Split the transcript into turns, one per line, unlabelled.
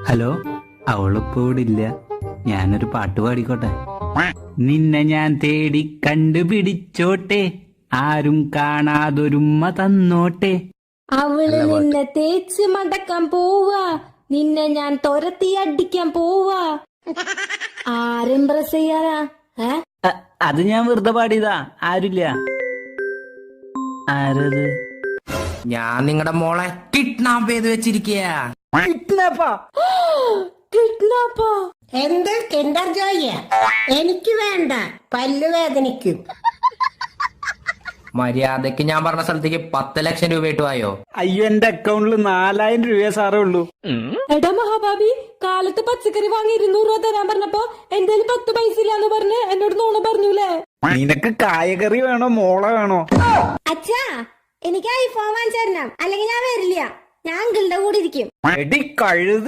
Hello, അവളിപ്പോ ഇവിടെ ഇല്ല. ഞാനൊരു പാട്ട് പാടിക്കോട്ടെ. നിന്നെ ഞാൻ തേടി കണ്ടുപിടിച്ചോട്ടെ, ആരും കാണാതൊരുമ്മ തന്നോട്ടെ.
അവള് നിന്നെ തേച്ച് മടക്കാൻ പോവാ, നിന്നെ ഞാൻ തുരത്തി അടിക്കാൻ പോവാ. ആരും പ്രസ് ചെയ്യാനാ?
അത് ഞാൻ വെറുതെ പാടിയതാ, ആരുമില്ല. ആരത്?
ഞാൻ നിങ്ങളുടെ മോളെ കിഡ്നാപ്പ് ചെയ്ത് വെച്ചിരിക്കുക.
കിഡ്നാപ്പാ?
എന്ത് കിൻഡർ ജോയ്? എനിക്ക് വേണ്ട, പല്ലുവേദനിക്കും.
മര്യാദക്ക് ഞാൻ പറഞ്ഞ സ്ഥലത്തേക്ക് 10 ലക്ഷം രൂപ ഇട്ട് വായോ.
അയ്യോ, എന്റെ അക്കൗണ്ടിൽ 4000 രൂപ സാറേ ഉള്ളൂ.
എടാ മഹാഭാബി, കാലത്ത് പച്ചക്കറി വാങ്ങി 200 രൂപ തരാൻ പറഞ്ഞപ്പോ എന്തേലും 10 പൈസ ഇല്ലാന്ന് പറഞ്ഞ് എന്നോട് നോണ പറഞ്ഞൂലേ?
നിനക്ക് കായകറി വേണോ മോളെ വേണോ?
അച്ഛാ, എനിക്ക് ഐഫോൺ വാങ്ങിച്ചു തരണം, അല്ലെങ്കിൽ ഞാൻ വരില്ല. ഞാൻ അങ്കിളുടെ കൂടെ ഇരിക്കും.
എടി കഴുത.